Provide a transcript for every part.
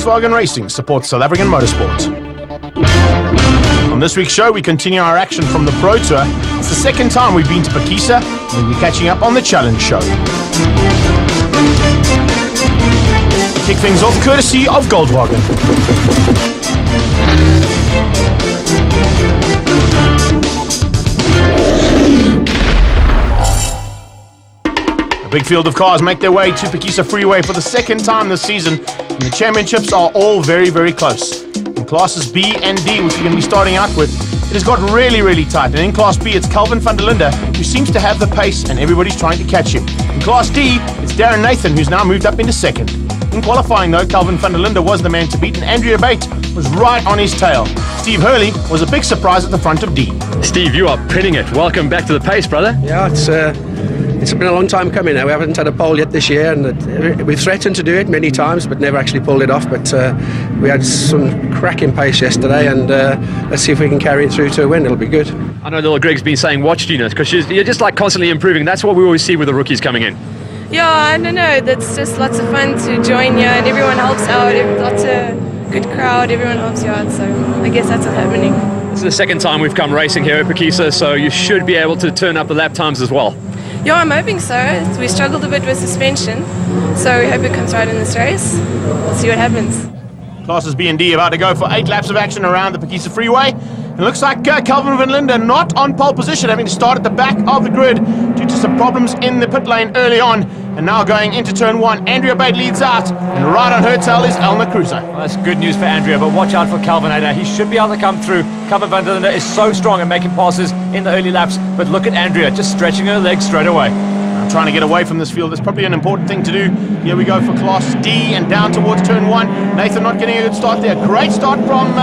Volkswagen Racing supports South African motorsport. On this week's show, we continue our action from the Pro Tour. It's the second time we've been to Phakisa, and we'll be catching up on the Challenge Show. Kick things off courtesy of Goldwagen. A big field of cars make their way to Phakisa Freeway for the second time this season, and the championships are all very, very close. In classes B and D, which we're going to be starting out with, it has got really, really tight. And in Class B, it's Calvin van der Linde, who seems to have the pace, and everybody's trying to catch him. In Class D, it's Darren Nathan, who's now moved up into second. In qualifying, though, Calvin van der Linde was the man to beat, and Andrea Bate was right on his tail. Steve Hurley was a big surprise at the front of D. Steve, you are pinning it. Welcome back to the pace, brother. Yeah, it's been a long time coming now. We haven't had a pole yet this year, and we've threatened to do it many times, but never actually pulled it off. But we had some cracking pace yesterday, and let's see if we can carry it through to a win. It'll be good. I know little Greg's been saying watch Gina, because you're just like constantly improving. That's what we always see with the rookies coming in. Yeah, I don't know. That's just lots of fun to join here, and everyone helps out. Lots of good crowd. Everyone helps you out. So I guess that's what's happening. This is the second time we've come racing here at Phakisa, so you should be able to turn up the lap times as well. Yeah, I'm hoping so. We struggled a bit with suspension, so we hope it comes right in this race. We'll see what happens. Classes B and D about to go for 8 laps of action around the Phakisa Freeway. It looks like Calvin van der Linde not on pole position, having to start at the back of the grid due to some problems in the pit lane early on. And now going into turn 1, Andrea Bate leads out, and right on her tail is Elna Cruiser. Well, that's good news for Andrea, but watch out for Calvin. He should be able to come through. Calvin van der Linde is so strong at making passes in the early laps, but look at Andrea just stretching her legs straight away. I'm trying to get away from this field. It's probably an important thing to do. Here we go for Class D and down towards turn 1. Nathan not getting a good start there. Great start from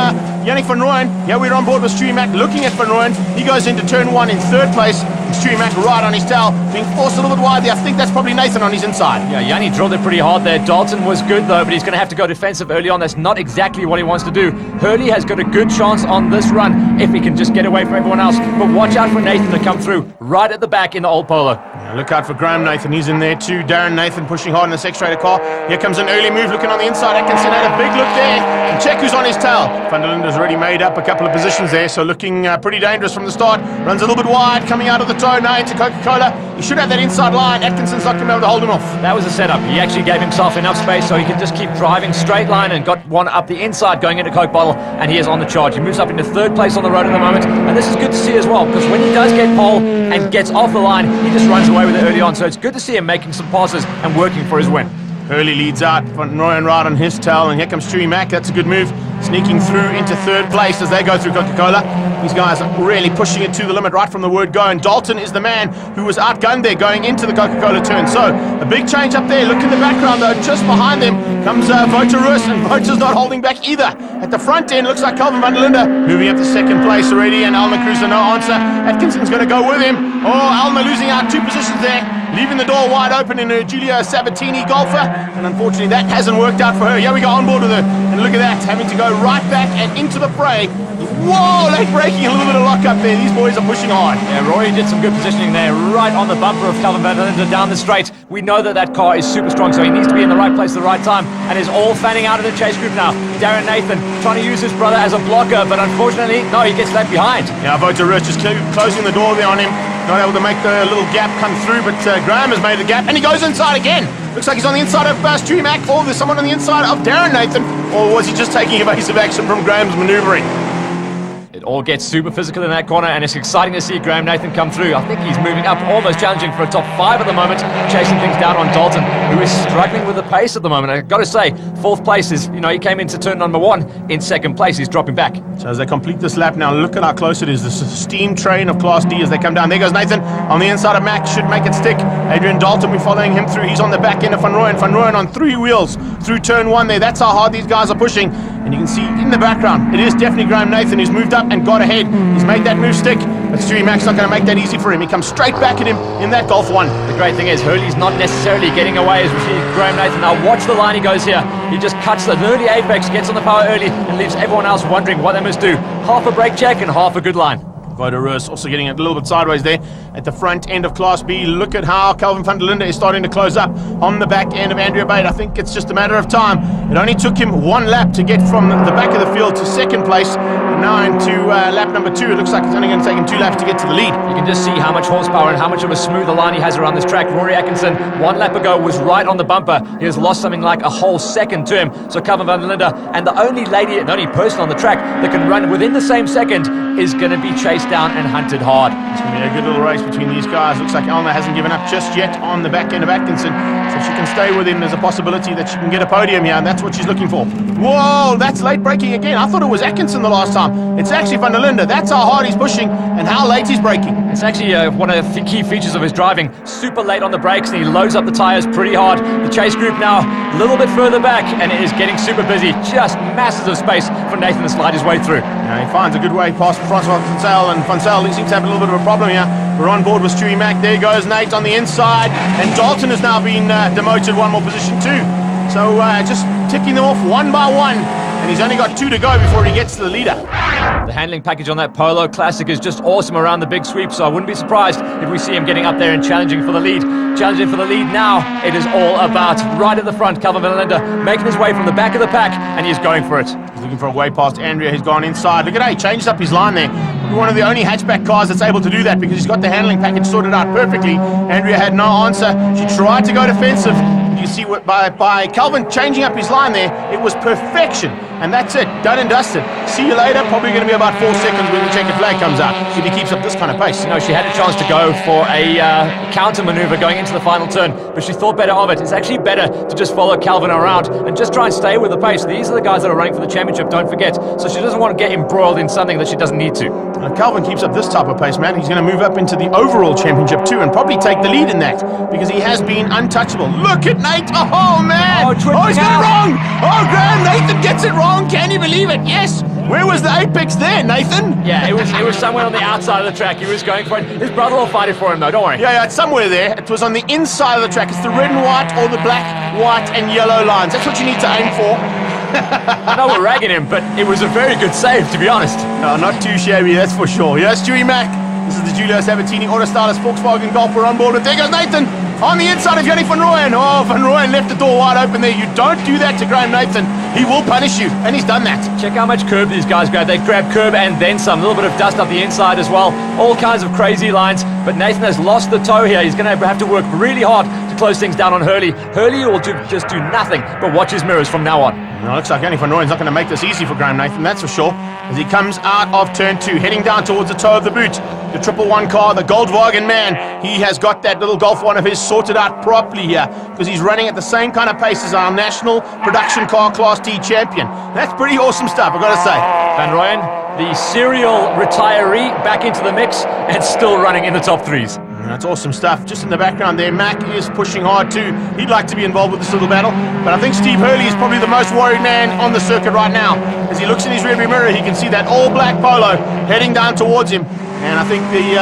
Yannick van Rooyen. Here we're on board with Stuey Mack looking at van Rooyen. He goes into turn 1 in 3rd place. Stuey Mack right on his tail, being forced a little bit wide there. I think that's probably Nathan on his inside. Yeah, Yanni drilled it pretty hard there. Dalton was good though, but he's going to have to go defensive early on. That's not exactly what he wants to do. Hurley has got a good chance on this run if he can just get away from everyone else. But watch out for Nathan to come through right at the back in the old Polo. Now look out for Graham Nathan. He's in there too. Darren Nathan pushing hard in the X-Trader car. Here comes an early move looking on the inside. Atkinson had a big look there. And check who's on his tail. Van der Linde's already made up a couple of positions there, so looking pretty dangerous from the start. Runs a little bit wide, coming out of the toe now into Coca-Cola. He should have that inside line. Atkinson's not going to be able to hold him off. That was a setup. He actually gave himself enough space so he could just keep driving straight line and got one up the inside going into Coke Bottle, and he is on the charge. He moves up into 3rd place on the road at the moment, and this is good to see as well, because when he does get pole and gets off the line, he just runs away with it early on, so it's good to see him making some passes and working for his win. Hurley leads out, Van Rooyen right on his tail, and here comes Stuey Mack. That's a good move, sneaking through into 3rd place as they go through Coca-Cola. These guys are really pushing it to the limit right from the word go, and Dalton is the man who was outgunned there going into the Coca-Cola turn. So a big change up there. Look in the background though, just behind them comes Voterus, and Voter's not holding back either. At the front end, looks like Calvin van der Linde moving up to 2nd place already, and Alma Cruiser no answer. Atkinson's going to go with him. Oh, Alma losing out 2 positions there, leaving the door wide open in her Giulio Sabatini Golfer, and unfortunately that hasn't worked out for her. Here we go on board with her, and look at that, having to go right back and into the fray. Whoa, late braking, a little bit of lock up there. These boys are pushing hard. Yeah, Roy did some good positioning there, right on the bumper of Calvin van der Linde down the straight. We know that that car is super strong, so he needs to be in the right place at the right time, and is all fanning out of the chase group now. Darren Nathan trying to use his brother as a blocker, but unfortunately, no, he gets left behind. Yeah, Voterus just closing the door there on him. Not able to make the little gap come through, but Graham has made the gap, and he goes inside again. Looks like he's on the inside of Stuey Mack, or there's someone on the inside of Darren Nathan, or was he just taking evasive action from Graham's manoeuvring? It all gets super physical in that corner, and it's exciting to see Graham Nathan come through. I think he's moving up, almost challenging for a top 5 at the moment, chasing things down on Dalton, who is struggling with the pace at the moment. I've got to say, 4th place is, he came into turn number 1 in 2nd place. He's dropping back. So as they complete this lap now, look at how close it is. This steam train of Class D as they come down. There goes Nathan on the inside of Mack, should make it stick. Adrian Dalton will be following him through. He's on the back end of Van Rooyen. Van Rooyen on 3 wheels through turn 1 there. That's how hard these guys are pushing. And you can see in the background, it is definitely Graham Nathan who's moved up and got ahead. He's made that move stick, but Stuey Mack's not going to make that easy for him. He comes straight back at him in that Golf 1. The great thing is Hurley's not necessarily getting away as we see Graham Nathan. Now watch the line he goes here. He just cuts the early apex, gets on the power early, and leaves everyone else wondering what they must do. Half a brake check and half a good line. Voderus also getting a little bit sideways there at the front end of Class B. Look at how Calvin van der Linde is starting to close up on the back end of Andrea Bate. I think it's just a matter of time. It only took him one lap to get from the back of the field to second place. And now into lap number 2. It looks like it's only going to take him 2 laps to get to the lead. You can just see how much horsepower and how much of a smoother line he has around this track. Rory Atkinson, 1 lap ago, was right on the bumper. He has lost something like a whole second to him. So Calvin van der Linde, and the only person on the track that can run within the same second, is going to be chased down and hunted hard. It's going to be a good little race between these guys. Looks like Elna hasn't given up just yet on the back end of Atkinson. So if she can stay with him, there's a possibility that she can get a podium here, and that's what she's looking for. Whoa, that's late braking again. I thought it was Atkinson the last time. It's actually van der Linde. That's how hard he's pushing and how late he's braking. It's actually one of the key features of his driving. Super late on the brakes, and he loads up the tyres pretty hard. The chase group now a little bit further back, and it is getting super busy. Just masses of space for Nathan to slide his way through. Yeah, he finds a good way past Francois Vancel, and Vancel seems to have a little bit of a problem here. We're on board with Stewie Mack. There goes Nate on the inside, and Dalton has now been demoted 1 more position too. So just ticking them off one by one, and he's only got 2 to go before he gets to the leader. The handling package on that Polo Classic is just awesome around the big sweep, so I wouldn't be surprised if we see him getting up there and challenging for the lead. Challenging for the lead now, it is all about right at the front. Calvin van der Linde making his way from the back of the pack, and he's going for it. He's looking for a way past Andrea. He's gone inside. Look at that, he changed up his line there. We're one of the only hatchback cars that's able to do that because he's got the handling package sorted out perfectly. Andrea had no answer. She tried to go defensive. You see what by Calvin changing up his line there, it was perfection. And that's it, done and dusted. See you later, probably going to be about 4 seconds when the checkered flag comes out, if he keeps up this kind of pace. You know, she had a chance to go for a counter maneuver going into the final turn, but she thought better of it. It's actually better to just follow Calvin around and just try and stay with the pace. These are the guys that are running for the championship, don't forget. So she doesn't want to get embroiled in something that she doesn't need to. Calvin keeps up this type of pace, man. He's going to move up into the overall championship too and probably take the lead in that because he has been untouchable. Look at Nate. Oh, man. Oh, he's got it wrong. Oh, Graham, Nathan gets it wrong. Can you believe it? Yes. Where was the apex there, Nathan? Yeah, it was somewhere on the outside of the track. He was going for it. His brother will fight it for him, though. Don't worry. Yeah, it's somewhere there. It was on the inside of the track. It's the red and white or the black, white and yellow lines. That's what you need to aim for. I know we're ragging him, but it was a very good save, to be honest. No, not too shabby, that's for sure. Here's Stewie Mack. This is the Giulio Sabatini Autostylist Volkswagen Golf. We're on board with. There goes Nathan on the inside of Yannick van Rooyen. Oh, van Rooyen left the door wide open there. You don't do that to Graham Nathan. He will punish you, and he's done that. Check how much curb these guys grab. They grab curb and then some. A little bit of dust up the inside as well. All kinds of crazy lines. But Nathan has lost the toe here. He's going to have to work really hard to close things down on Hurley. Hurley will just do nothing but watch his mirrors from now on. Now, looks like Yannick van Rooyen's not going to make this easy for Graham Nathan, that's for sure. As he comes out of turn 2, heading down towards the toe of the boot. The 111 car, the Goldwagen man, he has got that little Golf 1 of his sorted out properly here because he's running at the same kind of pace as our national production car Class T champion. That's pretty awesome stuff, I've got to say. Van Rooyen, the serial retiree, back into the mix and still running in the top 3s. That's awesome stuff. Just in the background there, Mack is pushing hard too. He'd like to be involved with this little battle, but I think Steve Hurley is probably the most worried man on the circuit right now. As he looks in his rearview mirror, he can see that all-black Polo heading down towards him. And I think the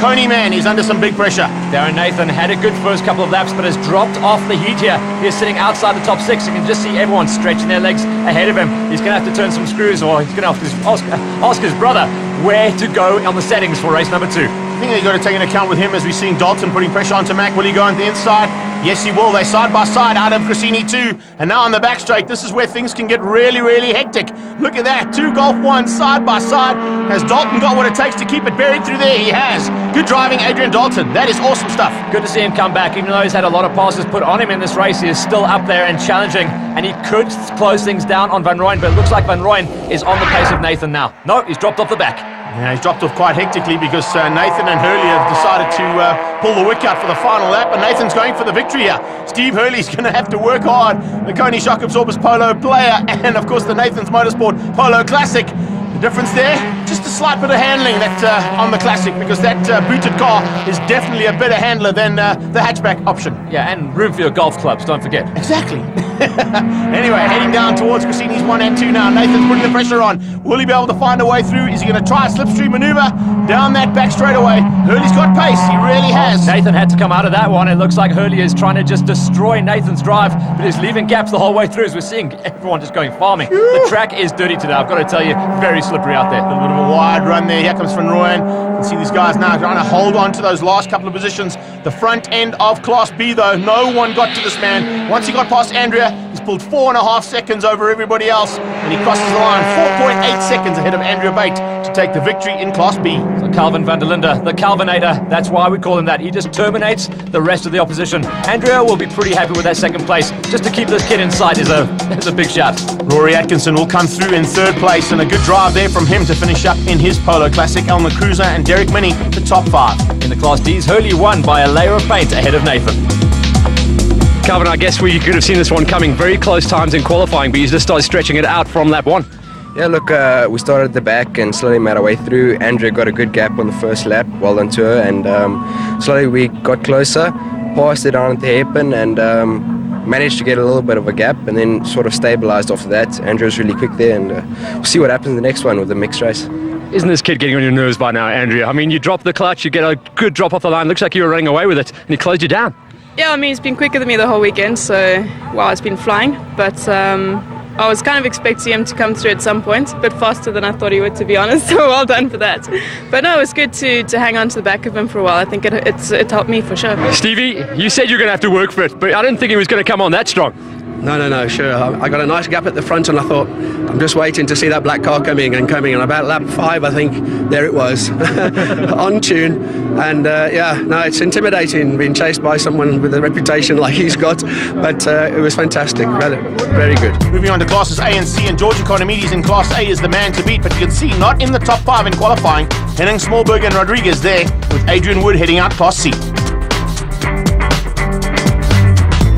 Coney man is under some big pressure. Darren Nathan had a good first couple of laps, but has dropped off the heat here. He's sitting outside the top 6. You can just see everyone stretching their legs ahead of him. He's going to have to turn some screws, or he's going to have to ask his brother where to go on the settings for race number 2. I think they've got to take into account with him as we're seeing Dalton putting pressure onto Mack. Will he go on the inside? Yes, he will. They're side by side out of Grassini 2. And now on the back straight, this is where things can get really, really hectic. Look at that. 2 Golf 1s side by side. Has Dalton got what it takes to keep it buried through there? He has. Good driving, Adrian Dalton. That is awesome stuff. Good to see him come back. Even though he's had a lot of passes put on him in this race, he is still up there and challenging. And he could close things down on Van Rooyen, but it looks like Van Rooyen is on the pace of Nathan now. No, he's dropped off the back. Yeah, he's dropped off quite hectically because Nathan and Hurley have decided to pull the wick out for the final lap, and Nathan's going for the victory here. Steve Hurley's going to have to work hard. The Coney Shock Absorbers Polo player and, of course, the Nathan's Motorsport Polo Classic. The difference there, just a slight bit of handling that on the Classic, because that booted car is definitely a better handler than the hatchback option. Yeah, and room for your golf clubs, don't forget. Exactly. Anyway, heading down towards Cassini's 1 and 2 now. Nathan's putting the pressure on. Will he be able to find a way through? Is he going to try a slipstream maneuver down that back straightaway? Hurley's got pace. He really has. Nathan had to come out of that one. It looks like Hurley is trying to just destroy Nathan's drive, but he's leaving gaps the whole way through, as we're seeing everyone just going farming. The track is dirty today, I've got to tell you. Very slippery out there. A little bit of a wide run there. Here comes Van Rooyen. You can see these guys now trying to hold on to those last couple of positions. The front end of Class B, though, no one got to this man. Once he got past Andrea, he's pulled 4.5 seconds over everybody else, and he crosses the line 4.8 seconds ahead of Andrea Bate to take the victory in Class B. So Calvin van der Linde, the Calvinator, that's why we call him that. He just terminates the rest of the opposition. Andrea will be pretty happy with that second place. Just to keep this kid inside is a big shout. Rory Atkinson will come through in third place, and a good drive there from him to finish up in his Polo Classic. Elmer Cruiser and Derek Minnie, the top 5. In the Class D's, Hurley won by a layer of paint ahead of Nathan. Calvin, I guess we could have seen this one coming. Very close times in qualifying, but you just started stretching it out from lap 1. Yeah, look, we started at the back and slowly made our way through. Andrea got a good gap on the first lap, well done to her, and slowly we got closer, passed it on at the hairpin, and managed to get a little bit of a gap, and then sort of stabilized after that. Andrea was really quick there, and we'll see what happens in the next one with the mixed race. Isn't this kid getting on your nerves by now, Andrea? I mean, you drop the clutch, you get a good drop off the line, looks like you were running away with it, and he closed you down. Yeah, I mean, he's been quicker than me the whole weekend, so, wow, it's been flying. But I was kind of expecting him to come through at some point, a bit faster than I thought he would, to be honest, so well done for that. But no, it was good to hang on to the back of him for a while. I think it helped me for sure. Stevie, you said you were going to have to work for it, but I didn't think he was going to come on that strong. No, sure. I got a nice gap at the front, and I thought, I'm just waiting to see that black car coming. And about lap 5, I think, there it was, on tune. And it's intimidating being chased by someone with a reputation like he's got, but it was fantastic, very good. Moving on to Classes A and C, and George Economides in Class A is the man to beat, but you can see not in the top 5 in qualifying. Henning Smallberg and Rodriguez there, with Adrian Wood heading out Class C.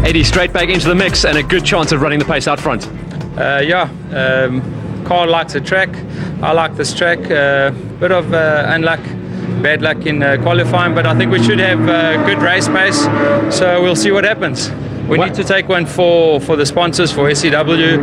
80 straight back into the mix, and a good chance of running the pace out front. Carl likes the track. I like this track. Bit of unluck, bad luck in qualifying, but I think we should have good race pace, so we'll see what happens. We need to take one for the sponsors, for SCW,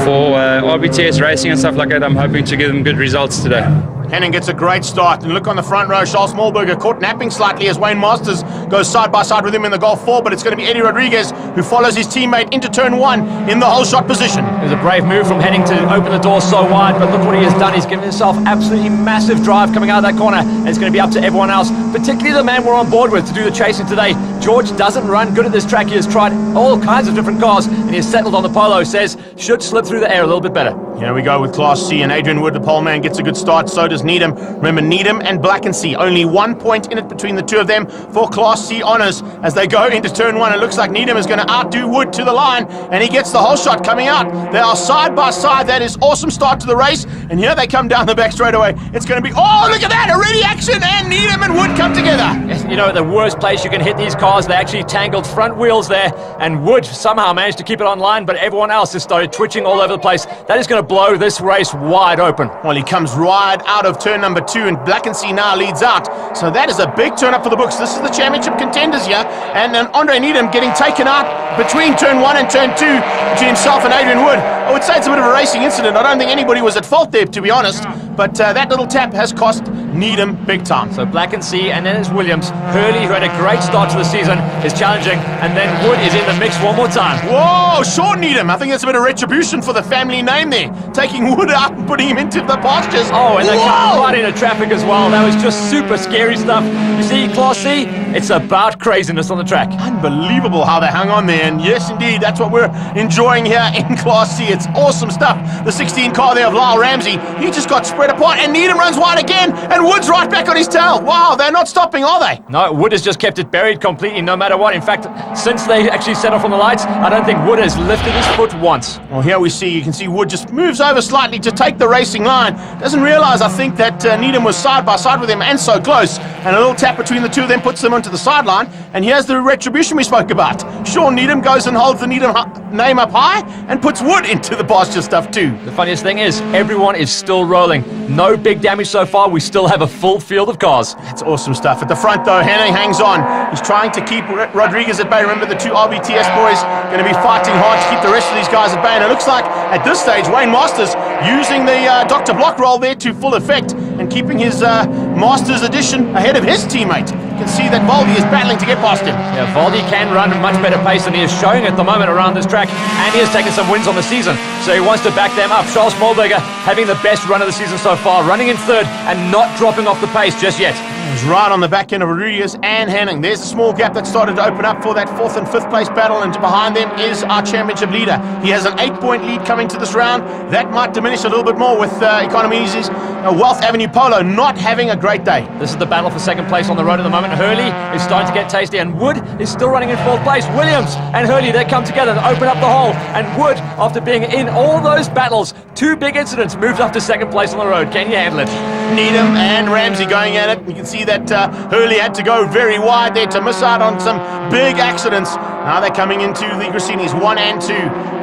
for RBTS Racing and stuff like that. I'm hoping to give them good results today. Henning gets a great start, and look on the front row, Charles Smallberger caught napping slightly as Wayne Masters goes side by side with him in the Golf 4, but it's going to be Eddie Rodriguez who follows his teammate into turn 1 in the whole shot position. It was a brave move from Henning to open the door so wide, but look what he has done. He's given himself absolutely massive drive coming out of that corner, and it's going to be up to everyone else, particularly the man we're on board with to do the chasing today. George doesn't run good at this track. He has tried all kinds of different cars, and he has settled on the Polo, says should slip through the air a little bit better. Here we go with Class C, and Adrian Wood, the pole man, gets a good start. So does Needham. Remember, Needham and Black and C, only 1 point in it between the two of them for Class C honours as they go into turn 1. It looks like Needham is going to outdo Wood to the line, and he gets the whole shot coming out. They are side by side. That is awesome start to the race, and here they come down the back straightaway. It's going to be, oh, look at that, already action, and Needham and Wood come together. You know, the worst place you can hit these cars, they actually tangled front wheels there, and Wood somehow managed to keep it online, but everyone else has started twitching all over the place. That is going to blow this race wide open. Well, he comes right out of turn number 2, and Black and C now leads out. So that is a big turn up for the books. This is the championship contenders here, and then Andre Needham getting taken out between turn 1 and turn 2 between himself and Adrian Wood. I would say it's a bit of a racing incident. I don't think anybody was at fault there, to be honest, but that little tap has cost Needham big time. So Black and C, and then it's Williams. Hurley, who had a great start to the season, is challenging, and then Wood is in the mix one more time. Whoa, Sean Needham. I think that's a bit of retribution for the family name there, taking Wood out and putting him into the pastures. Oh, and they come right into traffic as well. That was just super scary stuff. You see, Class C, it's about craziness on the track. Unbelievable how they hung on there, and yes, indeed, that's what we're enjoying here in Class C. It's awesome stuff. The 16 car there of Lyle Ramsey, he just got spread apart, and Needham runs wide again, and Wood's right back on his tail. Wow, they're not stopping, are they? No, Wood has just kept it buried completely, no matter what. In fact, since they actually set off on the lights, I don't think Wood has lifted his foot once. Well, here you can see Wood just moves over slightly to take the racing line. Doesn't realize, I think, that Needham was side by side with him and so close. and a little tap between the two of them puts them onto the sideline. And here's the retribution we spoke about. Sean Needham goes and holds the Needham name up high and puts Wood into the pasture stuff too. The funniest thing is, everyone is still rolling. No big damage so far. We still have a full field of cars. That's awesome stuff. At the front though, Henning hangs on. He's trying to keep Rodriguez at bay. Remember, the two RBTS boys going to be fighting hard to keep the rest of these guys at bay. And it looks like at this stage, Wayne Masters using the Dr. Block roll there to full effect and keeping his Masters edition ahead of his teammate. You can see that Voldy is battling to get past him. Yeah, Voldy can run a much better pace than he is showing at the moment around this track, and he has taken some wins on the season, so he wants to back them up. Charles Smallberger having the best run of the season so far, running in third and not dropping off the pace just yet. He's right on the back end of Rodriguez and Henning. There's a small gap that started to open up for that 4th and 5th place battle, and behind them is our championship leader. He has an 8-point lead coming to this round. That might diminish a little bit more with Economidis' Wealth Avenue Polo not having a great day. This is the battle for second place on the road at the moment. Hurley is starting to get tasty, and Wood is still running in 4th place. Williams and Hurley, they come together to open up the hole, and Wood, after being in all those battles, 2 big incidents, moves up to second place on the road. Can you handle it? Needham and Ramsey going at it. You can see that Hurley had to go very wide there to miss out on some big accidents. Now they're coming into the Grassinis 1 and 2.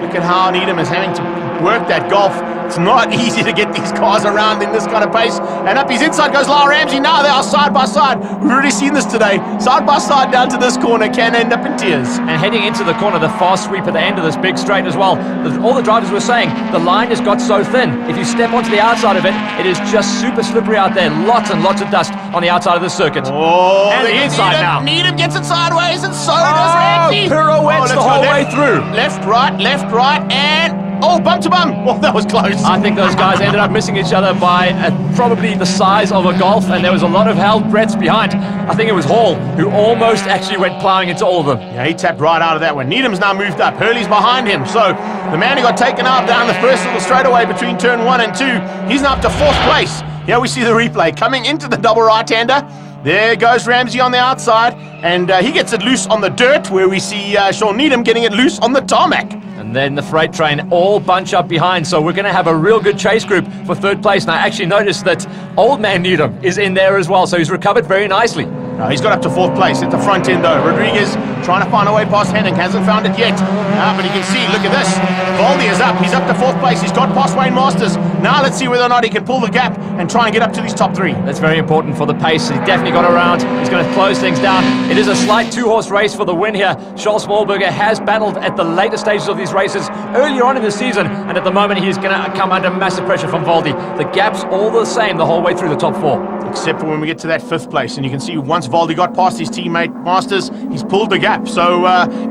Look at how Needham is having to work that golf. It's not easy to get these cars around in this kind of pace. And up his inside goes Lyle Ramsey. Now they are side by side. We've already seen this today. Side by side down to this corner can end up in tears. And heading into the corner, the fast sweep at the end of this big straight as well. All the drivers were saying the line has got so thin. If you step onto the outside of it, it is just super slippery out there. Lots and lots of dust on the outside of the circuit. Oh, and the inside now. Needham gets it sideways, and so does Ramsey. Pirouettes the whole way through. Left, right, and bum to bum. Oh, that was close. I think those guys ended up missing each other by probably the size of a golf, and there was a lot of held breaths behind. I think it was Hall who almost actually went plowing into all of them. Yeah, he tapped right out of that one. Needham's now moved up. Hurley's behind him. So the man who got taken out down the first little straightaway between turn 1 and 2, he's now up to 4th place. Here we see the replay coming into the double right-hander. There goes Ramsey on the outside, and he gets it loose on the dirt, where we see Sean Needham getting it loose on the tarmac. And then the freight train all bunch up behind, so we're going to have a real good chase group for 3rd place. And I actually noticed that Old Man Needham is in there as well, so he's recovered very nicely. No, he's got up to 4th place at the front end though. Rodriguez trying to find a way past Henning, hasn't found it yet. But you can see, look at this. Voldy is up, he's up to 4th place. He's got past Wayne Masters. Now let's see whether or not he can pull the gap and try and get up to these top 3. That's very important for the pace. He definitely got around. He's going to close things down. It is a slight 2-horse race for the win here. Charles Smallberger has battled at the later stages of these races earlier on in the season, and at the moment he's going to come under massive pressure from Voldy. The gap's all the same the whole way through the top 4. Except for when we get to that 5th place, and you can see once Voldy got past his teammate Masters, he's pulled the gap. So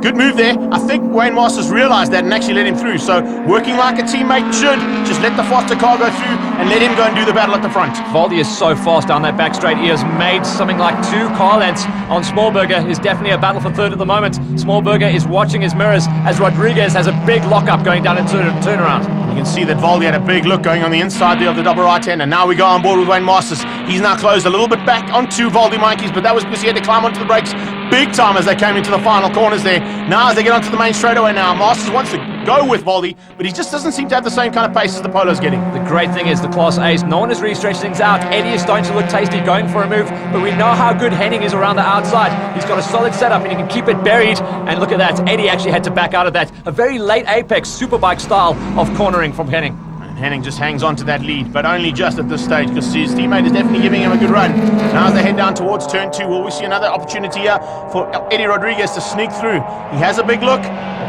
good move there. I think Wayne Masters realized that and actually let him through. So working like a teammate should, just let the faster car go through and let him go and do the battle at the front. Voldy is so fast down that back straight. He has made something like 2 car lengths on Smallberger. It's definitely a battle for 3rd at the moment. Smallberger is watching his mirrors as Rodriguez has a big lockup going down into the turnaround. You can see that Voldy had a big look going on the inside there of the double right hand, and now we go on board with Wayne Masters. He's now closed a little bit back onto Voldy Mikey's, but that was because he had to climb onto the brakes big time as they came into the final corners there. Now as they get onto the main straightaway now, Masters wants to go with Voldy, but he just doesn't seem to have the same kind of pace as the Polo's getting. The great thing is the Class A's, no one has really stretched things out. Eddie is starting to look tasty going for a move, but we know how good Henning is around the outside. He's got a solid setup and he can keep it buried, and look at that, Eddie actually had to back out of that. A very late apex superbike style of cornering from Henning. Henning just hangs on to that lead, but only just at this stage because his teammate is definitely giving him a good run. Now as they head down towards turn 2, will we see another opportunity here for Eddie Rodriguez to sneak through? He has a big look,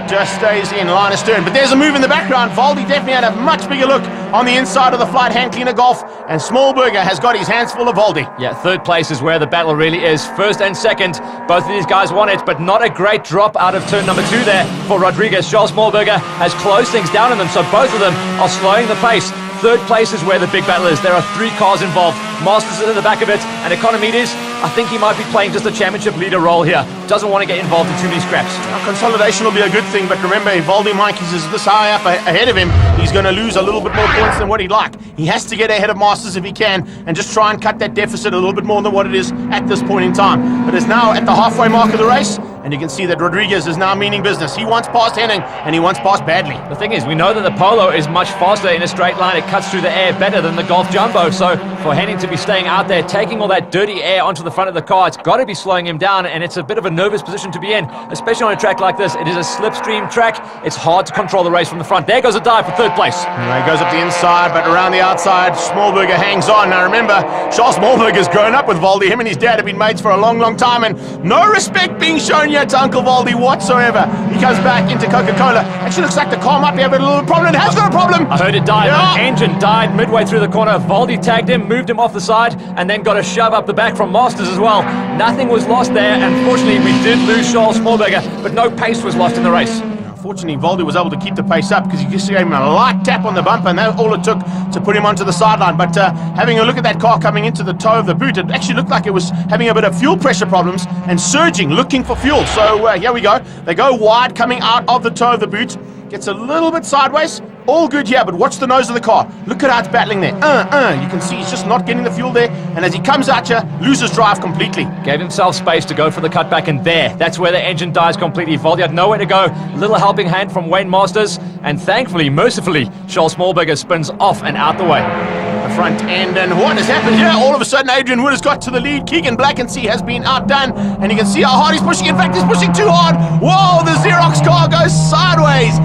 just stays in line astern, but there's a move in the background. Voldy definitely had a much bigger look on the inside of the flight hand cleaner Golf, and Smallberger has got his hands full of Voldy. Yeah, 3rd place is where the battle really is. 1st and 2nd, both of these guys won it, but not a great drop out of turn number 2 there for Rodriguez. Charles Smallberger has closed things down on them, so both of them are slowing the pace. 3rd place is where the big battle is. There are 3 cars involved. Masters is in the back of it, and Economidis, I think he might be playing just a championship leader role here. Doesn't want to get involved in too many scraps. Now, consolidation will be a good thing, but remember, if Voldy Mikey's is this high up ahead of him, he's going to lose a little bit more points than what he'd like. He has to get ahead of Masters if he can, and just try and cut that deficit a little bit more than what it is at this point in time. But it's now at the halfway mark of the race, and you can see that Rodriguez is now meaning business. He wants past Henning, and he wants past badly. The thing is, we know that the Polo is much faster in a straight line. It cuts through the air better than the Golf Jumbo. So for Henning to be staying out there, taking all that dirty air onto the front of the car, it's got to be slowing him down, and it's a bit of a nervous position to be in, especially on a track like this. It is a slipstream track. It's hard to control the race from the front. There goes a dive for third place. He goes up the inside, but around the outside, Smallberger hangs on. Now remember, Charles Smallberger's grown up with Valdi. Him and his dad have been mates for a long, long time, and no respect being shown yet to Uncle Valdi whatsoever. He comes back into Coca-Cola. Actually looks like the car might be having a little problem. It has got a problem. I heard it dive. Yeah. The engine died midway through the corner. Valdi tagged him, moved him off the side, and then got a shove up the back from Masters as well. Nothing was lost there. Unfortunately, we did lose Charles Smallberger, but no pace was lost in the race. Fortunately, Valdi was able to keep the pace up because he just gave him a light tap on the bumper, and that's all it took to put him onto the sideline. But having a look at that car coming into the toe of the boot, it actually looked like it was having a bit of fuel pressure problems and surging, looking for fuel. So here we go. They go wide coming out of the toe of the boot. Gets a little bit sideways. All good here, but watch the nose of the car. Look at how it's battling there. You can see he's just not getting the fuel there, and as he comes out here, loses drive completely. Gave himself space to go for the cutback, and that's where the engine dies completely. Valdi had nowhere to go. Little helping hand from Wayne Masters, and thankfully, mercifully, Charles Smallberger spins off and out the way. The front end, and what has happened here? All of a sudden, Adrian Wood has got to the lead. Keegan Blackensee has been outdone, and you can see how hard he's pushing. In fact, he's pushing too hard. Whoa, the Xerox car goes sideways.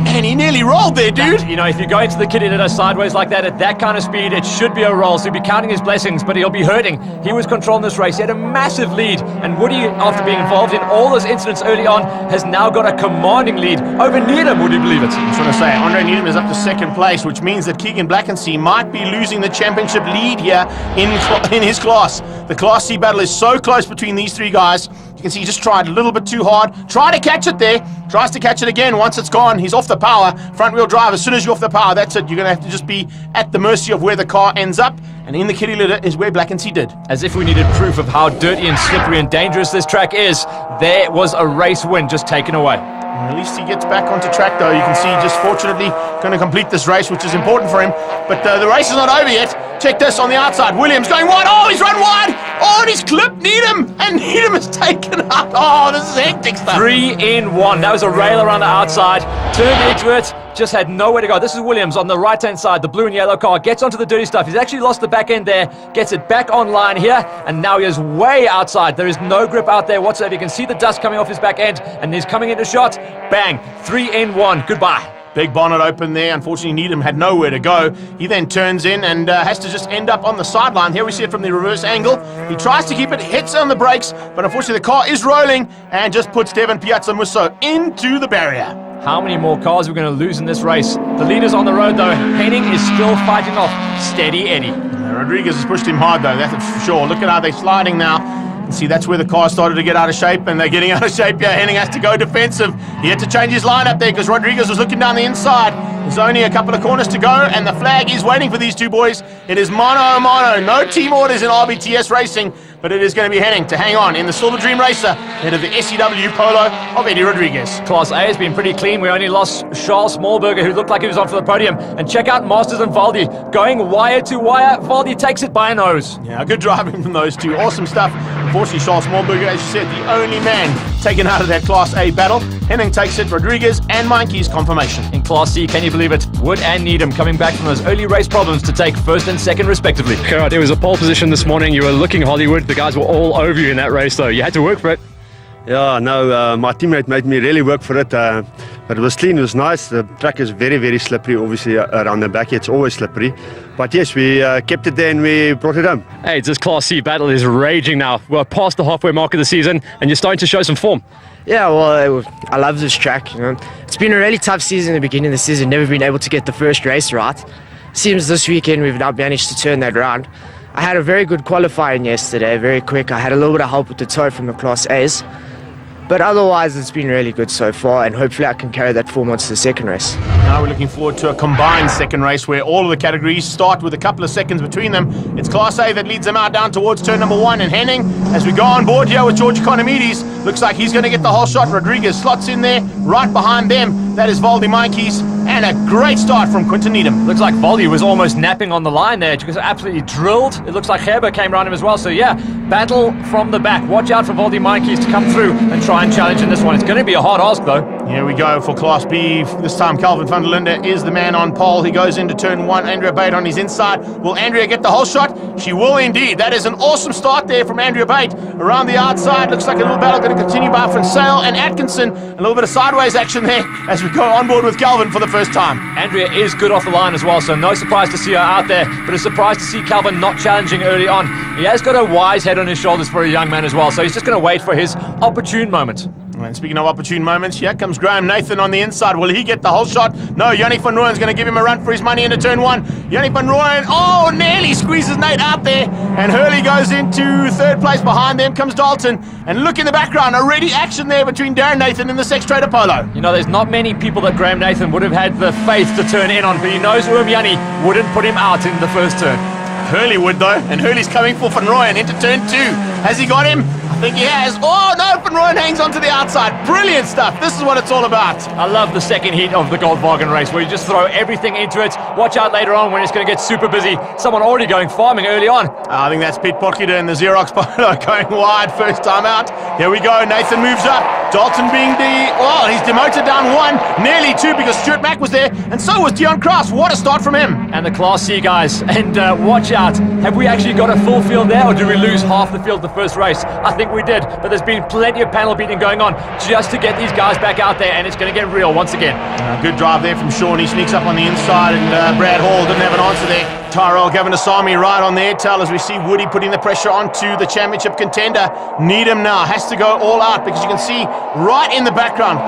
And he nearly rolled there, dude. You know, if you go into the kitty litter sideways like that at that kind of speed, it should be a roll. So he'll be counting his blessings, but he'll be hurting. He was controlling this race. He had a massive lead. And Woody, after being involved in all those incidents early on, has now got a commanding lead over Needham, would you believe it? I was going to say, Andre Needham is up to second place, which means that Keegan Blackensee might be losing the championship lead here in his class. The Class C battle is so close between these three guys. You can see he just tried a little bit too hard. Try to catch it there. Tries to catch it again. Once it's gone, he's off the power. Front wheel drive, as soon as you're off the power, that's it. You're going to have to just be at the mercy of where the car ends up. And in the kitty litter is where Blackensee did. As if we needed proof of how dirty and slippery and dangerous this track is, there was a race win just taken away. And at least he gets back onto track, though. You can see just fortunately going to complete this race, which is important for him. But the race is not over yet. Check this on the outside. Williams going wide. Oh, he's run wide. Oh, and he's clipped Needham. And Needham is taken out. Oh, this is hectic stuff. 3 in 1. That was a rail around the outside. Turned into it. Just had nowhere to go. This is Williams on the right-hand side. The blue and yellow car gets onto the dirty stuff. He's actually lost the back end there. Gets it back online here. And now he is way outside. There is no grip out there whatsoever. You can see the dust coming off his back end. And he's coming into shot. Bang. 3 in 1. Goodbye. Big bonnet open there. Unfortunately, Needham had nowhere to go. He then turns in and has to just end up on the sideline. Here we see it from the reverse angle. He tries to keep it, hits on the brakes, but unfortunately the car is rolling and just puts Devin Piazzamusso into the barrier. How many more cars are we going to lose in this race? The leader's on the road, though. Henning is still fighting off Steady Eddie. Rodriguez has pushed him hard, though, that's for sure. Look at how they're sliding now. See, that's where the car started to get out of shape, and they're getting out of shape here. Henning has to go defensive. He had to change his lineup there because Rodriguez was looking down the inside. There's only a couple of corners to go, and the flag is waiting for these two boys. It is mono a mono. No team orders in RBTS racing, but it is going to be Henning to hang on in the Silver Dream Racer ahead of the SEW Polo of Eddie Rodriguez. Class A has been pretty clean. We only lost Charles Smallberger, who looked like he was on for the podium. And check out Masters and Valdi going wire to wire. Valdi takes it by a nose. Yeah, good driving from those two. Awesome stuff. Unfortunately, Charles Smallberger, as you said, the only man taken out of that Class A battle. Henning takes it, Rodriguez and Mikey's confirmation. In Class C, can you believe it? Wood and Needham coming back from those early race problems to take first and second respectively. Gerard, it was a pole position this morning. You were looking Hollywood. The guys were all over you in that race, though. You had to work for it. Yeah, no, my teammate made me really work for it. But it was clean, it was nice. The track is very, very slippery, obviously, around the back. It's always slippery. But yes, we kept it there and we brought it home. Hey, this Class C battle is raging now. We're past the halfway mark of the season, and you're starting to show some form. Yeah, well, I love this track. You know, it's been a really tough season at the beginning of the season. Never been able to get the first race right. Seems this weekend we've now managed to turn that around. I had a very good qualifying yesterday, very quick. I had a little bit of help with the toe from the Class A's. But otherwise, it's been really good so far, and hopefully I can carry that form on to the second race. Now we're looking forward to a combined second race where all of the categories start with a couple of seconds between them. It's Class A that leads them out down towards turn number 1, and Henning, as we go on board here with George Economides, looks like he's going to get the whole shot. Rodriguez slots in there, right behind them. That is Voldy Mikey's, and a great start from Quinton Needham. Looks like Voldy was almost napping on the line there. Just absolutely drilled. It looks like Gerber came around him as well. So yeah, battle from the back. Watch out for Voldy Mikey's to come through and try and challenge in this one. It's going to be a hard ask though. Here we go for Class B. This time Calvin van der Linde is the man on pole. He goes into turn 1. Andrea Bate on his inside. Will Andrea get the whole shot? She will indeed. That is an awesome start there from Andrea Bate. Around the outside, looks like a little battle going to continue by Francel and Atkinson. A little bit of sideways action there as we go on board with Calvin for the first time. Andrea is good off the line as well, so no surprise to see her out there, but a surprise to see Calvin not challenging early on. He has got a wise head on his shoulders for a young man as well, so he's just going to wait for his opportune moment. And speaking of opportune moments, here comes Graham Nathan on the inside. Will he get the whole shot? No, Yannick van Rooyen's going to give him a run for his money into turn 1. Yannick van Rooyen, nearly squeezes Nate out there. And Hurley goes into third place. Behind them comes Dalton. And look in the background, already action there between Darren Nathan and the Sex Trader Polo. You know, there's not many people that Graham Nathan would have had the faith to turn in on, but he knows Yanni wouldn't put him out in the first turn. Hurley would though, and Hurley's coming for Van Rooyen into turn 2. Has he got him? I think he has. Oh no, Van Rooyen hangs onto the outside. Brilliant stuff. This is what it's all about. I love the second heat of the Gold Bargain race where you just throw everything into it. Watch out later on when it's going to get super busy. Someone already going farming early on. I think that's Pete Potgieter in the Xerox Polo going wide first time out. Here we go. Nathan moves up. Dalton being he's demoted down 1, nearly 2 because Stuart Mack was there, and so was Dion Kraus. What a start from him. And the Class C guys, and watch out. Have we actually got a full field there, or do we lose half the field the first race? I think we did, but there's been plenty of panel beating going on just to get these guys back out there, and it's going to get real once again. Good drive there from Sean. He sneaks up on the inside, and Brad Hall didn't have an answer there. Tyrell Gavanasamy right on the airtail as we see Woody putting the pressure onto the championship contender. Needham now has to go all out because you can see right in the background,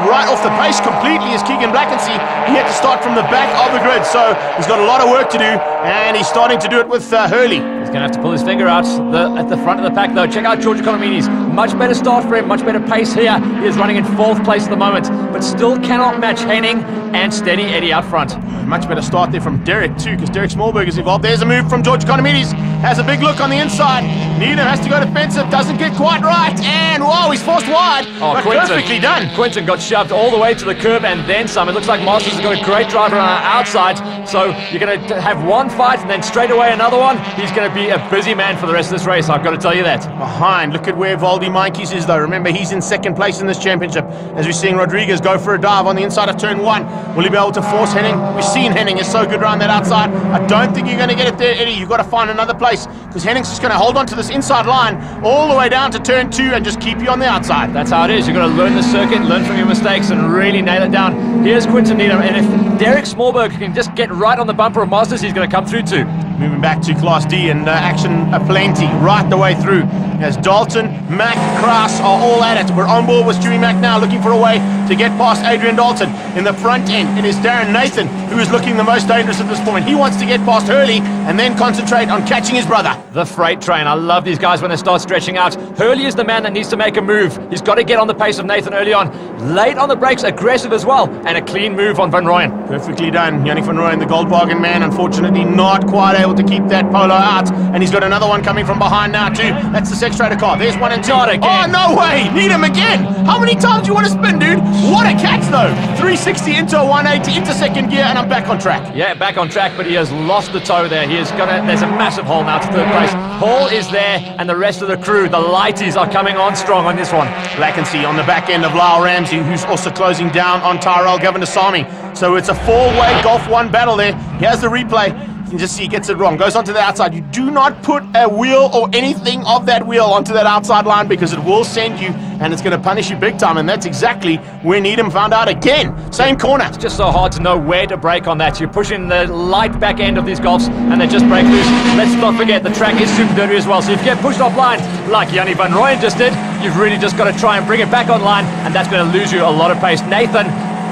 right off the pace completely is Keegan Blackensee. He had to start from the back of the grid, so he's got a lot of work to do, and he's starting to do it with Hurley. He's going to have to pull his finger out at the front of the pack though. Check out George Economidis. Much better start for him, much better pace here. He is running in 4th place at the moment, but still cannot match Henning and Steady Eddie out front. Much better start there from Derek too, because Derek Smallberg is involved. There's a move from George Economidis. Has a big look on the inside. Needham has to go defensive, doesn't get quite right, and wow, he's forced wide. But perfectly done. Quinton got shoved all the way to the curb and then some. It looks like Masters has got a great driver on our outside, so you're going to have one fight and then straight away another one. He's going to be a busy man for the rest of this race, I've got to tell you that. Behind, look at where Voldy Mikey's is though. Remember, he's in 2nd place in this championship. As we're seeing Rodriguez go for a dive on the inside of turn 1. Will he be able to force Henning? We've seen Henning is so good around that outside. I don't think you're going to get it there, Eddie. You've got to find another place because Henning's just going to hold on to this inside line all the way down to turn 2 and just keep you on the outside. That's how it is. You've got to learn the circuit, learn from your mistakes and really nail it down. Here's Quinton Needham, and if Derek Smallberg can just get right on the bumper of Masters, he's going to come through too. Moving back to Class D and action aplenty right the way through. As Dalton, Mack, Kraus are all at it. We're on board with Stewie Mack now, looking for a way to get past Adrian Dalton. In the front end, it is Darren Nathan who is looking the most dangerous at this point. He wants to get past Hurley and then concentrate on catching his brother. The freight train. I love these guys when they start stretching out. Hurley is the man that needs to make a move. He's got to get on the pace of Nathan early on. Late on the brakes, aggressive as well, and a clean move on Van Rooyen. Perfectly done. Yannick Van Rooyen, the Gold Bargain man, unfortunately not quite able to keep that polo out, and he's got another one coming from behind now too. That's the Sex Trader car. There's 1 and 2. Oh, no way! Needham again! How many times do you want to spin, dude? What a catch, though! 360 into a 180 into 2nd gear, and I'm back on track. Yeah, back on track, but he has lost the toe there. There's a massive hole now to 3rd place. Hall is there, and the rest of the crew, the lighties, are coming on strong on this one. Blackensee on the back end of Lyle Ramsey, who's also closing down on Tyrell Gavanasamy. So it's a 4-way Golf 1 battle there. Here's the replay. You can just see he gets it wrong. Goes onto the outside. You do not put a wheel or anything of that wheel onto that outside line because it will send you and it's going to punish you big time. And that's exactly where Needham found out again. Same corner. It's just so hard to know where to brake on that. You're pushing the light back end of these Golfs and they just break loose. Let's not forget the track is super dirty as well. So if you get pushed offline like Yanni Van Rooyen just did, you've really just got to try and bring it back online, and that's going to lose you a lot of pace.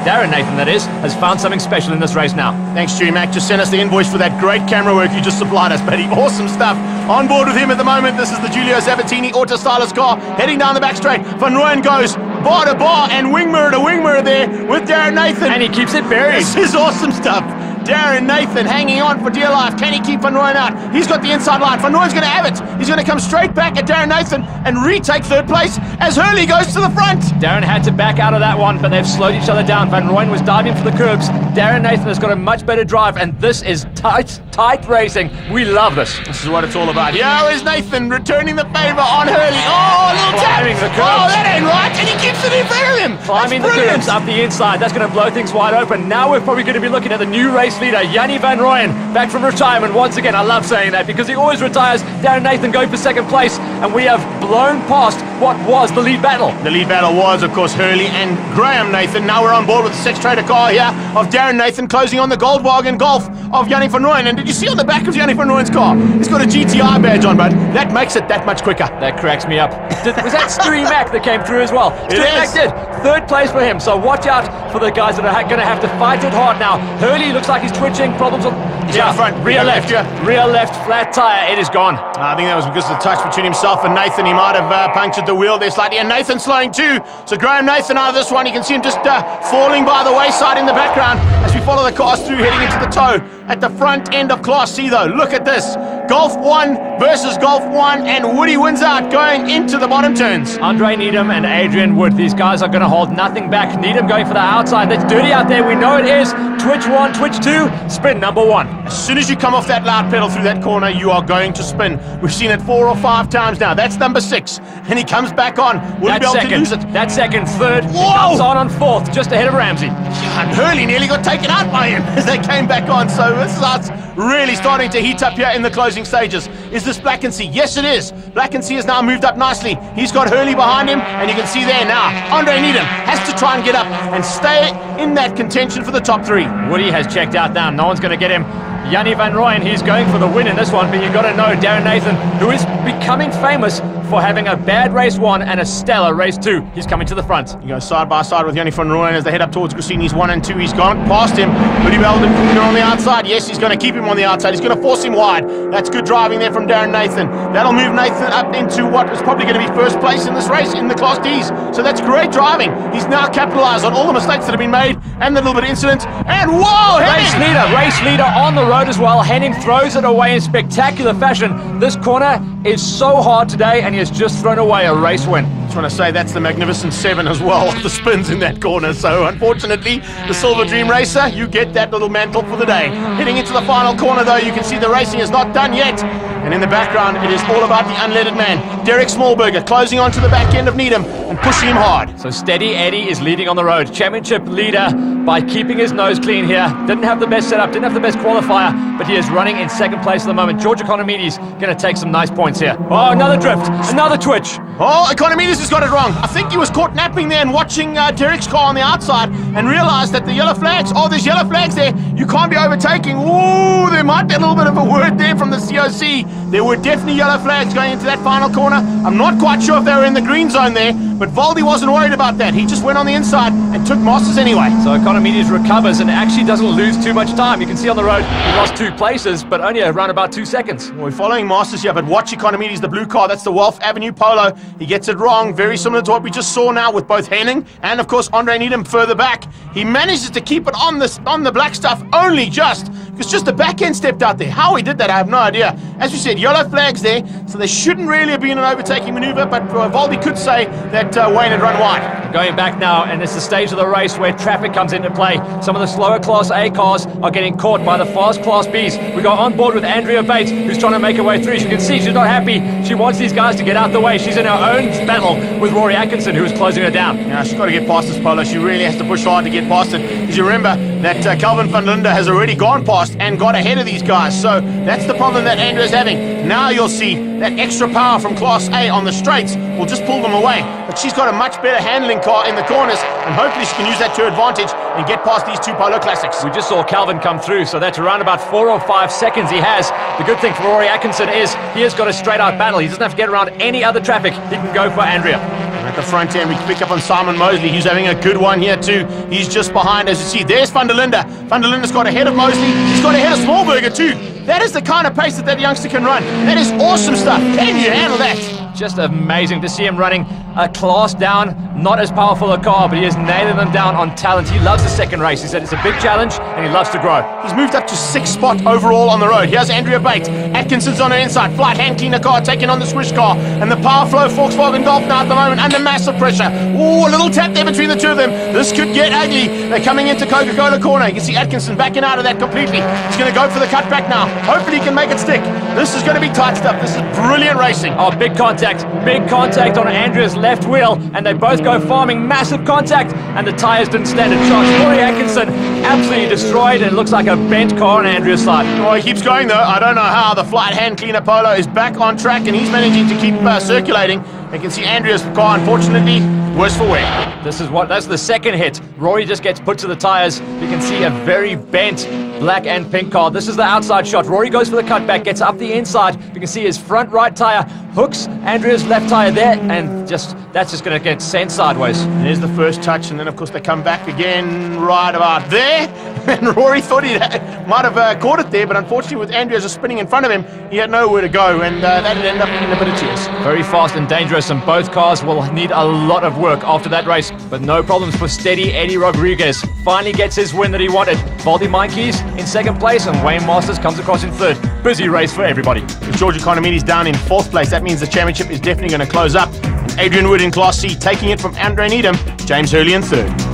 Darren Nathan, that is, has found something special in this race now. Thanks, Stewie Mack. Just sent us the invoice for that great camera work you just supplied us, buddy. Awesome stuff. On board with him at the moment, this is the Giulio Sabatini Auto Stylist car, heading down the back straight. Van Rooyen goes bar to bar and wing mirror to wing mirror there with Darren Nathan. And he keeps it buried. This is awesome stuff. Darren Nathan hanging on for dear life. Can he keep Van Rooyen out? He's got the inside line. Van Rooyen's going to have it. He's going to come straight back at Darren Nathan and retake third place as Hurley goes to the front. Darren had to back out of that one, but they've slowed each other down. Van Rooyen was diving for the curbs. Darren Nathan has got a much better drive, and this is tight racing. We love this. This is what it's all about. Here is Nathan returning the favour on Hurley. Oh, a little tap. Climbing the curbs. Oh, that ain't right. And he keeps it in front of him. Climbing the curbs up the inside. That's going to blow things wide open. Now we're probably going to be looking at the new race leader, Yanni Van Rooyen, back from retirement. Once again, I love saying that because he always retires. Darren Nathan going for second place, and we have blown past what was the lead battle. The lead battle was, of course, Hurley and Graham Nathan. Now we're on board with the Sex Trader car here of Darren Nathan closing on the Gold Wagon Golf of Yanni Van Rooyen. And did you see on the back of Yanni Van Rooyen's car? He's got a GTI badge on, bud. That makes it that much quicker. That cracks me up. Was that Stewie Mack that came through as well? Stewie Mack did. Third place for him. So watch out for the guys that are going to have to fight it hard now. Hurley looks like he's twitching. Problems on... Yeah, front. Rear left. Rear left, flat tyre. It is gone. I think that was because of the touch between himself and Nathan. He might have punctured the wheel there slightly. And Nathan slowing too. So Graham Nathan out of this one. You can see him just falling by the wayside in the background as we follow the cars through, heading into the tow at the front end of Class C though. Look at this. Golf 1 versus Golf 1, and Woody wins out going into the bottom turns. Andre Needham and Adrian Wood. These guys are going to hold nothing back. Needham going for the outside. That's dirty out there. We know it is. Twitch 1, Twitch 2, spin number 1. As soon as you come off that loud pedal through that corner, you are going to spin. We've seen it 4 or 5 times now. That's number 6. And he comes back on. Will he be able to lose it? That's second. Third. Whoa! He comes on fourth, just ahead of Ramsey. And Hurley nearly got taken out by him as they came back on. So this is us really starting to heat up here in the closing stages. Is this Black and Sea? Yes, it is. Black and Sea has now moved up nicely. He's got Hurley behind him, and you can see there now, Andre Needham has to try and get up and stay in that contention for the top 3. Woody has checked out now. No one's going to get him. Yanni Van Rooyen, he's going for the win in this one, but you've got to know Darren Nathan, who is becoming famous for having a bad race 1 and a stellar race 2. He's coming to the front. He goes side by side with Yanni Van Rooyen as they head up towards Goscinny's 1 and 2. He's gone past him. Woody Belden on the outside. Yes, he's going to keep him on the outside. He's going to force him wide. That's good driving there from Darren Nathan. That'll move Nathan up into what is probably going to be first place in this race in the Class Ds. So that's great driving. He's now capitalized on all the mistakes that have been made and the little bit of incident. And whoa! Race leader on the road as well. Henning throws it away in spectacular fashion. This corner is so hard today, and he has just thrown away a race win. I just want to say that's the Magnificent 7 as well, the spins in that corner. So unfortunately, the Silver Dream Racer, you get that little mantle for the day. Heading into the final corner though, you can see the racing is not done yet. And in the background, it is all about the unleaded man, Derek Smallberger, closing onto the back end of Needham and pushing him hard. So Steady Eddie is leading on the road. Championship leader by keeping his nose clean here. Didn't have the best setup, didn't have the best qualifier, but he is running in second place at the moment. George Economides going to take some nice points here. Oh, another drift, another twitch. Oh, Economides has got it wrong. I think he was caught napping there and watching Derek's car on the outside and realized that the yellow flags, there's yellow flags there. You can't be overtaking. Ooh, there might be a little bit of a word there from the COC. There were definitely yellow flags going into that final corner. I'm not quite sure if they were in the green zone there, but Valdi wasn't worried about that. He just went on the inside and took Masters anyway. So Economides recovers and actually doesn't lose too much time. You can see on the road he lost 2 places, but only around about 2 seconds. Well, we're following Masters here, but watch Economides, the blue car. That's the Wolf Avenue Polo. He gets it wrong, very similar to what we just saw now with both Henning and, of course, Andre Needham further back. He manages to keep it on the black stuff only just because just the back end stepped out there. How he did that, I have no idea. As we said, yellow flags there, so there shouldn't really have been an overtaking maneuver, but Valdi could say that Wayne had run wide. Going back now, and it's the stage of the race where traffic comes into play. Some of the slower Class A cars are getting caught by the fast Class Bs. We go on board with Andrea Bates, who's trying to make her way through. As you can see, she's not happy. She wants these guys to get out the way. She's in her own battle with Rory Atkinson, who is closing her down. Yeah, she's got to get past this Polo. She really has to push hard to get past it. As you remember, that Calvin van Linde has already gone past and got ahead of these guys. So that's the problem that Andrea's having. Now you'll see that extra power from Class A on the straights will just pull them away. But she's got a much better handling car in the corners, and hopefully she can use that to her advantage and get past these 2 Polo Classics. We just saw Calvin come through, so that's around about 4 or 5 seconds he has. The good thing for Rory Atkinson is he has got a straight out battle. He doesn't have to get around any other traffic. He can go for Andrea. At the front end, we pick up on Simon Mosley. He's having a good one here too. He's just behind, as you see. There's Van der Linde. Van der Linde's got ahead of Mosley. He's got ahead of Smallberger too. That is the kind of pace that youngster can run. That is awesome stuff. Can you handle that? just amazing to see him running a class down. Not as powerful a car, but he is nailing them down on talent. He loves the second race. He said it's a big challenge and he loves to grow. He's moved up to 6th spot overall on the road. Here's Andrea Bate. Atkinson's on her inside. Flight hand cleaner car taking on the squish car. And the Power Flow Volkswagen Golf now at the moment under massive pressure. Ooh, a little tap there between the two of them. This could get ugly. They're coming into Coca-Cola corner. You can see Atkinson backing out of that completely. He's going to go for the cutback now. Hopefully he can make it stick. This is going to be tight stuff. This is brilliant racing. Oh, big contact on Andrea's left wheel, and they both go farming. Massive contact, and the tyres didn't stand a chance. Rory Atkinson absolutely destroyed, and it looks like a bent car on Andrea's side. Oh, he keeps going though. I don't know how. The flight hand cleaner Polo is back on track, and he's managing to keep circulating. You can see Andrea's car, unfortunately, worse for wear. That's the second hit. Rory just gets put to the tyres. You can see a very bent black and pink car. This is the outside shot. Rory goes for the cutback, gets up the inside. You can see his front right tyre hooks Andrea's left tyre there, and that's just going to get sent sideways. And there's the first touch, and then of course they come back again right about there. And Rory thought he might have caught it there, but unfortunately with Andrea just spinning in front of him, he had nowhere to go, and that'd end up in a bit of tears. Very fast and dangerous, and both cars will need a lot of work after that race, but no problems for steady Eddie Rodriguez. Finally gets his win that he wanted. Baldy Mikeys in second place, and Wayne Masters comes across in third. Busy race for everybody. George Economides down in 4th place. That means the championship is definitely going to close up. And Adrian Wood in Class C taking it from Andre Needham. James Hurley in 3rd.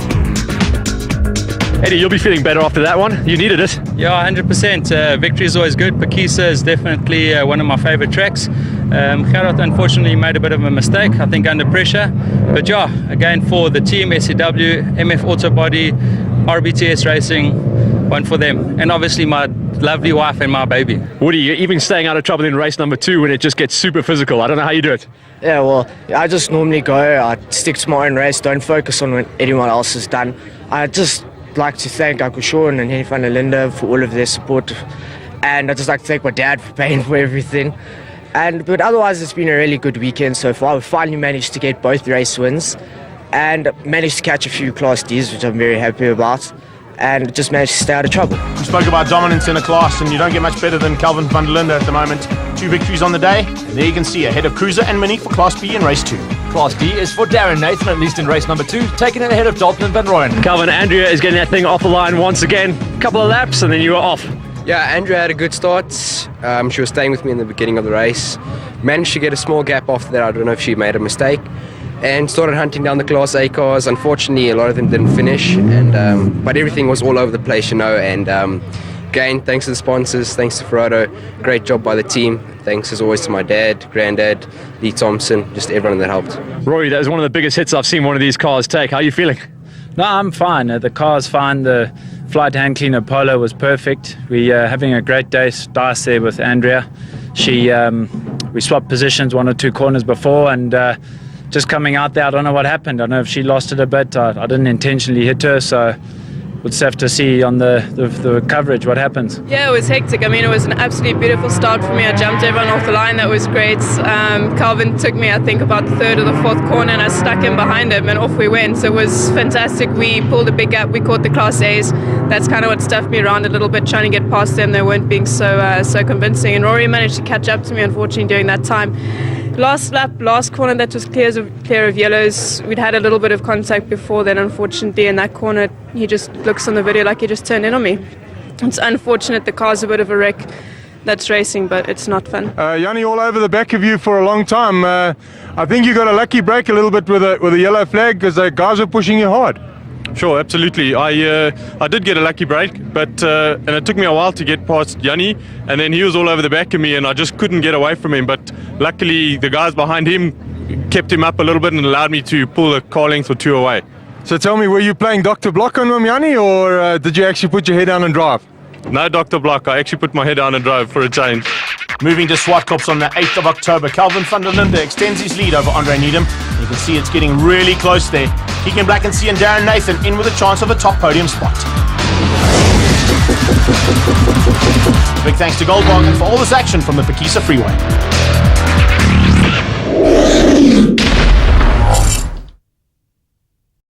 Eddie, you'll be feeling better after that one. You needed it. Yeah, 100%. Victory is always good. Phakisa is definitely one of my favorite tracks. Gerard unfortunately made a bit of a mistake, I think, under pressure. But yeah, again, for the team, SCW, MF Autobody, RBTS Racing, one for them. And obviously my lovely wife and my baby. Woody, you're even staying out of trouble in race number 2 when it just gets super physical. I don't know how you do it. Yeah, well, I just normally go, I stick to my own race, don't focus on what anyone else has done. I just like to thank Uncle Sean and Henny van der Linde for all of their support, and I'd just like to thank my dad for paying for everything. But otherwise it's been a really good weekend so far. We finally managed to get both race wins and managed to catch a few Class Ds, which I'm very happy about, and just managed to stay out of trouble. We spoke about dominance in a class, and you don't get much better than Calvin van der Linde at the moment. 2 victories on the day, and there you can see ahead of Cruiser and Monique for Class B in race 2. Class D is for Darren Nathan, at least in race number 2, taking it ahead of Dalton and Van Rooyen. Calvin, Andrea is getting that thing off the line once again. Couple of laps and then you were off. Yeah, Andrea had a good start. She was staying with me in the beginning of the race. Managed to get a small gap after that. I don't know if she made a mistake. And started hunting down the Class A cars. Unfortunately, a lot of them didn't finish. But everything was all over the place, And again, thanks to the sponsors, thanks to Ferrado. Great job by the team. Thanks as always to my dad, granddad, Lee Thompson, just everyone that helped. Rory, that was one of the biggest hits I've seen one of these cars take. How are you feeling? No, I'm fine. The car's fine. The flight hand cleaner Polo was perfect. We're having a great dice there with Andrea. We swapped positions 1 or 2 corners before, and just coming out there, I don't know what happened. I don't know if she lost it a bit. I didn't intentionally hit her, so we'll just have to see on the coverage what happens. Yeah, it was hectic. I mean, it was an absolutely beautiful start for me. I jumped everyone off the line. That was great. Calvin took me, I think, about the 3rd or the 4th corner, and I stuck in behind him, and off we went. So it was fantastic. We pulled a big gap. We caught the Class A's. That's kind of what stuffed me around a little bit, trying to get past them. They weren't being so convincing. And Rory managed to catch up to me, unfortunately, during that time. Last lap, last corner, that was clear of yellows. We'd had a little bit of contact before then, unfortunately, in that corner. He just looks on the video like he just turned in on me. It's unfortunate, the car's a bit of a wreck. That's racing, but it's not fun. Yanni all over the back of you for a long time. I think you got a lucky break a little bit with a yellow flag because the guys were pushing you hard. Sure, absolutely. I did get a lucky break, but and it took me a while to get past Yanni, and then he was all over the back of me, and I just couldn't get away from him. But luckily, the guys behind him kept him up a little bit and allowed me to pull a car length or 2 away. So tell me, were you playing Dr. Block on him, Yanni, or did you actually put your head down and drive? No, Dr. Block. I actually put my head down and drove for a change. Moving to Swartkops on the 8th of October, Calvin van der Linde extends his lead over Andre Needham. You can see it's getting really close there. Keegan Blackensee and Darren Nathan in with a chance of a top podium spot. Big thanks to Goldwagen for all this action from the Phakisa Freeway.